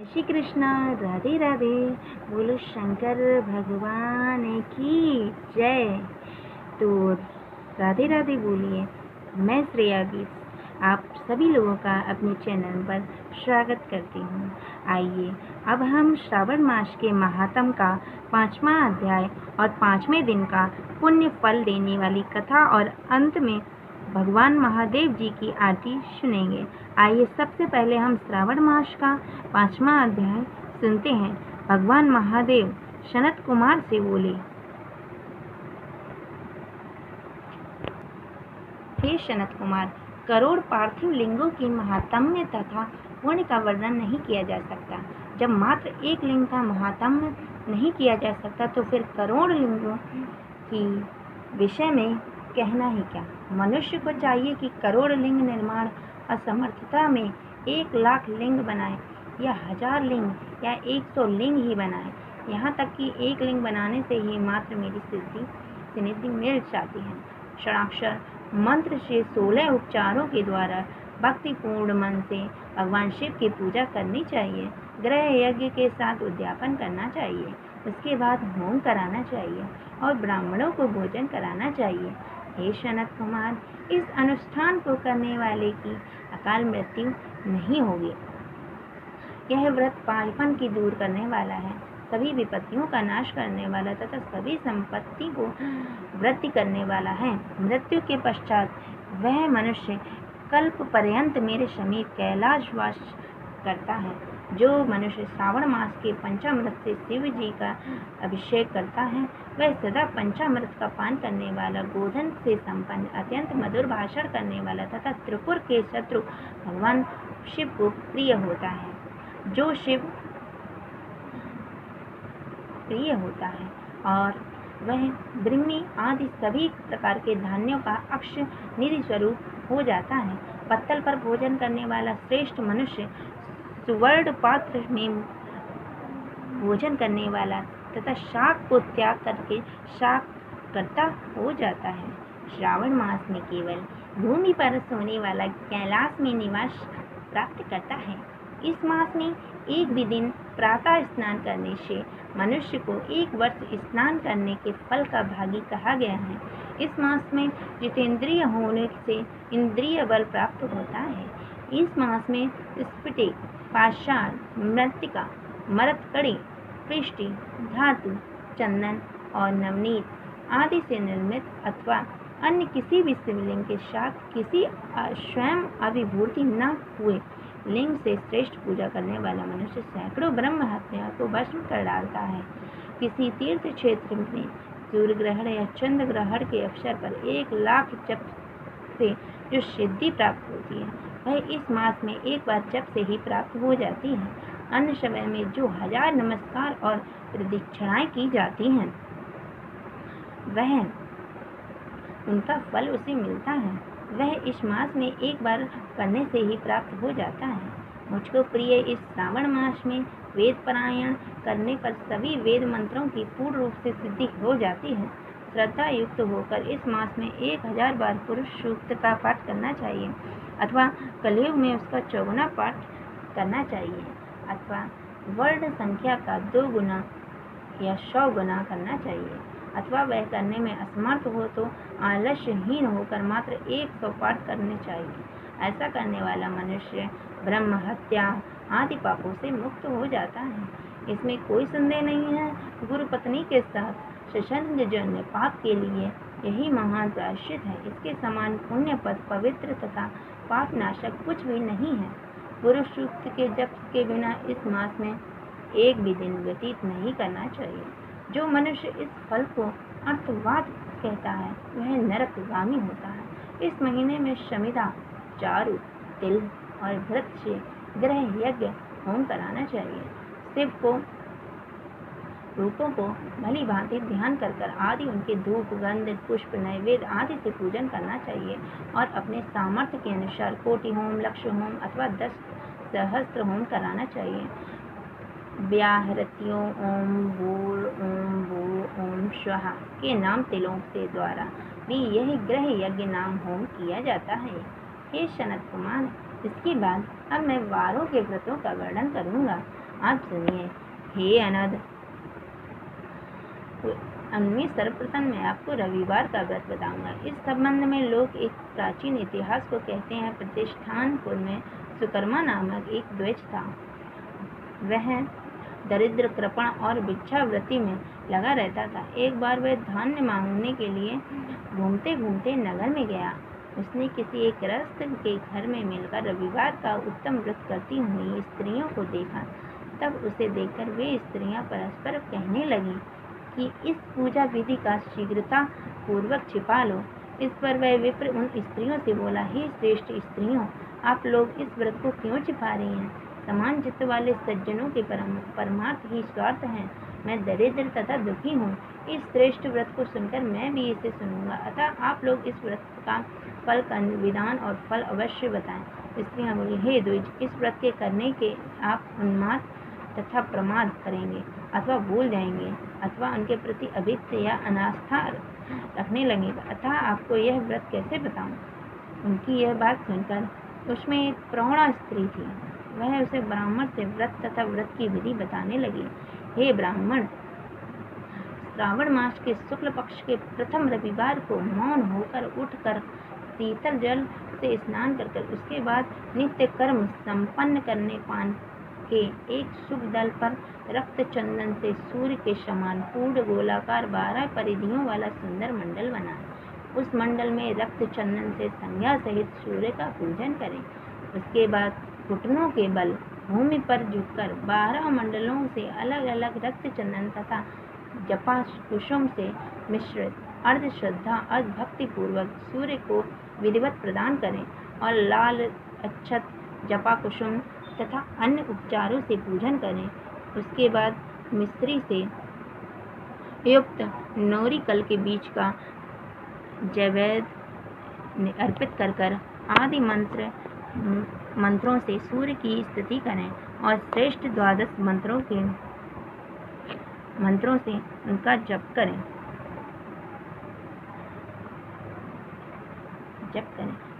श्री कृष्णा, राधे राधे। बोलो शंकर भगवान की जय। तो राधे राधे बोलिए। मैं श्रेया गीत आप सभी लोगों का अपने चैनल पर स्वागत करती हूँ। आइए अब हम श्रावण मास के महात्म का 5वां अध्याय और 5वें दिन का पुण्य फल देने वाली कथा और अंत में भगवान महादेव जी की आरती सुनेंगे। आइए सबसे पहले हम श्रावण मास का 5वां अध्याय सुनते हैं। भगवान महादेव सनत कुमार से बोले, हे सनत कुमार, करोड़ पार्थिव लिंगों की महात्म्य तथा पुण्य का वर्णन नहीं किया जा सकता। जब मात्र एक लिंग का महात्म्य नहीं किया जा सकता तो फिर करोड़ लिंगों की विषय में कहना ही क्या। मनुष्य को चाहिए कि करोड़ लिंग निर्माण असमर्थता में 1,00,000 लिंग बनाए या 1000 लिंग या 100 लिंग ही बनाए। यहाँ तक कि एक लिंग बनाने से ही मात्र मेरी सिद्धि मिल जाती है। षडाक्षर मंत्र से 16 उपचारों के द्वारा भक्तिपूर्ण मन से भगवान शिव की पूजा करनी चाहिए। ग्रह यज्ञ के साथ उद्यापन करना चाहिए। उसके बाद होम कराना चाहिए और ब्राह्मणों को भोजन कराना चाहिए। हे सनत कुमार, इस अनुष्ठान को करने वाले की अकाल मृत्यु नहीं होगी। यह व्रत पालपन की दूर करने वाला है, सभी विपत्तियों का नाश करने वाला तथा सभी संपत्ति को वृद्धि करने वाला है। मृत्यु के पश्चात वह मनुष्य कल्प पर्यंत मेरे समीप कैलाशवास करता है। जो मनुष्य श्रावण मास के पंचामृत से शिव जी का अभिषेक करता है वह सदा पंचामृत का पान करने वाला, गोधन से संपन्न, अत्यंत मधुर भाषण करने वाला तथा त्रिपुर के शत्रु भगवान शिव को प्रिय होता है। जो शिव प्रिय होता है और वह ब्रह्मी आदि सभी प्रकार के धान्यों का अक्ष निधि स्वरूप हो जाता है। पत्तल पर भोजन करने वाला श्रेष्ठ मनुष्य सुवर्ण पात्र में भोजन करने वाला तथा शाक को त्याग करके शाक करता हो जाता है। श्रावण मास में केवल भूमि पर सोने वाला कैलाश में निवास प्राप्त करता है। इस मास में एक भी दिन प्रातः स्नान करने से मनुष्य को 1 वर्ष स्नान करने के फल का भागी कहा गया है। इस मास में जितेंद्रिय होने से इंद्रिय बल प्राप्त होता है। इस मास में स्फटिक, पाषाण, मृत्तिका, मरकरी, पृष्टि, धातु, चंदन और नवनीत आदि से निर्मित अथवा अन्य किसी भी शिवलिंग के साथ किसी स्वयं अभिभूति न हुए लिंग से श्रेष्ठ पूजा करने वाला मनुष्य सैकड़ों ब्रह्म हत्या को भस्म कर डालता है। किसी तीर्थ क्षेत्र में सूर्य ग्रहण या चंद्र ग्रहण के अवसर पर 1,00,000 जप से जो सिद्धि प्राप्त होती है वह इस मास में एक बार जप से ही प्राप्त हो जाती है। अन्य समय में जो 1000 नमस्कार और प्रदक्षिणाएं की जाती हैं वह उनका फल उसे मिलता है। वह इस मास में एक बार करने से ही प्राप्त हो जाता है। मुझको प्रिय इस श्रावण मास में वेद पारायण करने पर सभी वेद मंत्रों की पूर्ण रूप से सिद्धि हो जाती है। श्रद्धा युक्त होकर इस मास में 1000 बार पुरुष सूक्त का पाठ करना चाहिए अथवा कलयुग में उसका 54 पाठ करना चाहिए अथवा वर्ण संख्या का 2 गुना या 100 गुना करना चाहिए अथवा वह करने में असमर्थ हो तो आलस्यहीन होकर मात्र 100 पाठ करने चाहिए। ऐसा करने वाला मनुष्य ब्रह्म हत्या आदि पापों से मुक्त हो जाता है। इसमें कोई संदेह नहीं है। गुरु पत्नी के साथ सत्संगजन्य पाप के लिए यही महान प्रायश्चित है। इसके समान पुण्य पद, पवित्र तथा पाप नाशक कुछ भी नहीं है। पुरुष सूक्त के जप के बिना इस मास में एक भी दिन व्यतीत नहीं करना चाहिए। जो मनुष्य इस फल को अर्थवाद कहता है वह नरकगामी होता है। इस महीने में शमिदा, चारु, तिल और व्रत से ग्रह यज्ञ होम कराना चाहिए। शिव को रूपों को भली भांति ध्यान कर आदि उनके धूप, गंध, पुष्प, नैवेद्य आदि से पूजन करना चाहिए और अपने सामर्थ्य के अनुसार कोटि होम, लक्ष्य होम अथवा 10 सहस्त्र होम कराना चाहिए। व्याहृत्यों ओम भूर ओम भू ओम स्वाहा के नाम तिलों के द्वारा भी यह ग्रह यज्ञ नाम होम किया जाता है। हे सनत कुमार, इसके बाद अब मैं वारों के व्रतों का वर्णन करूंगा। आप सुनिए। हे अनद, उनमें सर्वप्रथम मैं आपको रविवार का व्रत बताऊंगा। इस संबंध में लोग एक प्राचीन इतिहास को कहते हैं। प्रतिष्ठानपुर में सुकर्मा नामक एक द्विज था। वह दरिद्र, कृपण और भिक्षावृत्ति में लगा रहता था। एक बार वह धान्य मांगने के लिए घूमते घूमते नगर में गया। उसने किसी एक गृहस्थ के घर में मिलकर रविवार का उत्तम व्रत करती हुई स्त्रियों को देखा। तब उसे देखकर वे स्त्रियां परस्पर कहने लगीं कि इस पूजा विधि का शीघ्रता पूर्वक छिपा लो। इस पर वह विप्र उन स्त्रियों से बोला, हे श्रेष्ठ स्त्रियों, आप लोग इस व्रत को क्यों छिपा रही हैं? समान चित्त वाले सज्जनों के परमार्थ ही स्वार्थ हैं। मैं दरिद्र तथा दुखी हूँ। इस श्रेष्ठ व्रत को सुनकर मैं भी इसे सुनूंगा। अतः आप लोग इस व्रत का फल का विधान और फल अवश्य बताएं। स्त्रियां बोली, हे द्विज, इस व्रत के करने के आप उन्माद तथा प्रमाद करेंगे, अथवा भूल जाएंगे, अथवा उनके प्रति अभिक्त या अनास्था रखने लगेंगे। अतः आपको यह व्रत कैसे बताऊं? उनकी यह बात सुनकर उसमें एक प्रौढ़ा स्त्री थी। वह उसे ब्राह्मण से व्रत तथा व्रत की विधि बताने लगी। हे ब्राह्मण, श्रावण मास के शुक्ल पक्ष के प्रथम रविवार को मौन होकर उठकर शीतल जल से स्नान कर उसके बाद नित्य कर्म संपन्न करने पान के एक शुभ दल पर रक्त चंदन से सूर्य के समान पूर्ण गोलाकार 12 परिधियों वाला सुंदर मंडल बनाएं। उस मंडल में रक्त चंदन से संज्ञा सहित सूर्य का पूजन करें। उसके बाद घुटनों के बल भूमि पर झुककर 12 मंडलों से अलग अलग रक्त चंदन तथा जपा कुसुम से मिश्रित अर्ध श्रद्धा अर्ध भक्ति पूर्वक सूर्य को विधिवत प्रदान करें और लाल अक्षत, जपा कुसुम तथा अन्य उपचारों से पूजन करें। उसके बाद मिस्री से युक्त नौरी कल के बीच का जैवेद अर्पित कर आदि मंत्रों से सूर्य की स्तुति करें और श्रेष्ठ 12 मंत्रों से उनका जप करें।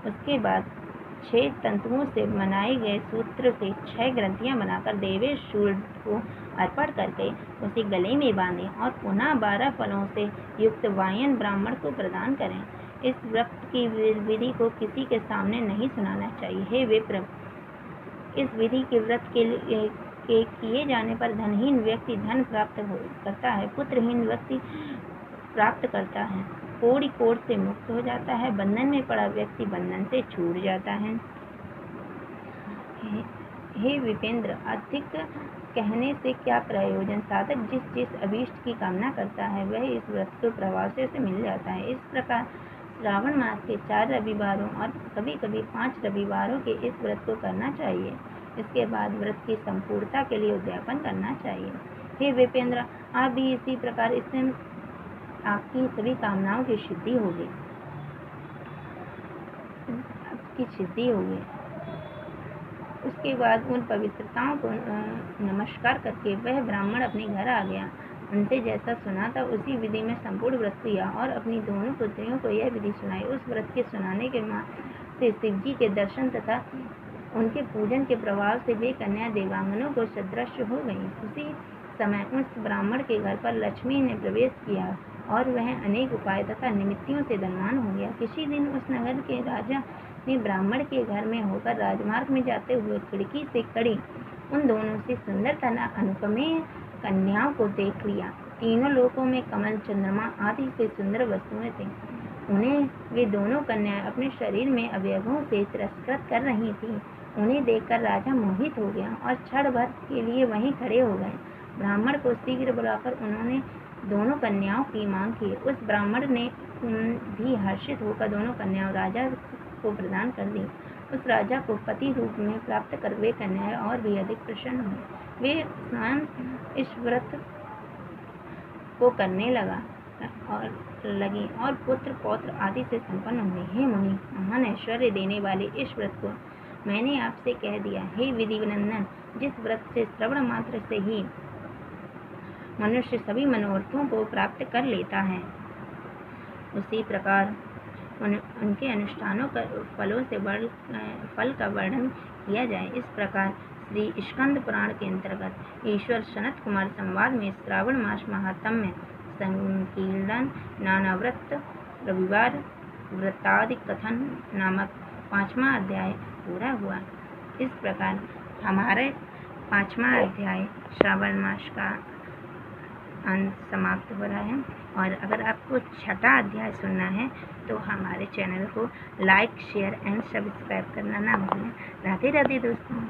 उसके बाद 6 तंतुओं से बनाए गए सूत्र से 6 ग्रंथियां बनाकर देवेश सूर्य को अर्पण करके उसे गले में बांधें और पुनः 12 फलों से युक्त वायन ब्राह्मण को प्रदान करें। इस व्रत की विधि को किसी के सामने नहीं सुनाना चाहिए। हे विप्र, इस विधि के व्रत के किए जाने पर धनहीन व्यक्ति धन प्राप्त करता है, पुत्रहीन व्यक्ति प्राप्त करता है, कोड़ी कोड़ से मुक्त हो जाता है, बंधन में पड़ा व्यक्ति बंधन से छूट जाता है। हे विपेंद्र, अधिक कहने से क्या प्रयोजन? साधक जिस जिस अभीष्ट की कामना करता है वह इस व्रत के प्रभाव से मिल जाता है। इस प्रकार श्रावण मास के 4 रविवारों और कभी कभी 5 रविवारों के इस व्रत को करना चाहिए। इसके बाद व्रत की संपूर्णता के लिए उद्यापन करना चाहिए। हे विपेंद्र, आप भी इसी प्रकार इससे आपकी सभी कामनाओं की सिद्धि होगी। उसके बाद उन पवित्रताओं को नमस्कार करके वह ब्राह्मण अपने घर आ गया। उनसे जैसा सुना था उसी विधि में संपूर्ण व्रत किया और अपनी दोनों पुत्रियों को यह विधि सुनाई। उस व्रत के सुनाने के से शिव जी के दर्शन तथा उनके पूजन के प्रभाव से वे कन्या देवांगनों को सदृश हो गईं। उसी समय उस ब्राह्मण के घर पर लक्ष्मी ने प्रवेश किया और वह अनेक उपाय तथा निमित्तियों से धनवान हो गया। किसी दिन उस नगर के राजा ने ब्राह्मण के घर में होकर राजमार्ग में जाते हुए खिड़की से खड़ी उन दोनों से सुंदर तथा अनुपमेय कन्याओं को देख लिया। तीनों लोकों में कमल, चंद्रमा आदि से सुंदर वस्तुएं थीं। उन्हें वे दोनों कन्याएं अपने शरीर में अवयवों से तिरस्कृत कर रही थीं। उन्हें देखकर राजा मोहित हो गया और क्षण भर के लिए वहीं खड़े हो गए। ब्राह्मण को शीघ्र बुलाकर उन्होंने दोनों कन्याओं की मांग की। उस ब्राह्मण ने भी हर्षित होकर दोनों कन्याओं राजा को प्रदान कर दी। उस राजा को पति रूप में प्राप्त कर वे कन्याएं और भी अधिक प्रसन्न हुई। वे स्वयं इस व्रत को करने लगी और पुत्र पौत्र आदि से संपन्न हुए। हे मुनि, महान ऐश्वर्य देने वाले इस व्रत को मैंने आपसे कह दिया। हे विधिनंदन, जिस व्रत से श्रवण मात्र से ही मनुष्य सभी मनोरथों को प्राप्त कर लेता है, उसी प्रकार उनके अनुष्ठानों का फलों से फल का वर्णन किया जाए। इस प्रकार श्री स्कंद पुराण के अंतर्गत ईश्वर सनत कुमार संवाद में श्रावण मास महात्म्य संकीर्णन नानाव्रत रविवार व्रतादि कथन नामक 5वां अध्याय पूरा हुआ। इस प्रकार हमारे 5वां अध्याय श्रावण मास का अंत समाप्त हो रहा है। और अगर आपको 6वां अध्याय सुनना है तो हमारे चैनल को लाइक, शेयर एंड सब्सक्राइब करना ना भूलें। राधे राधे दोस्तों।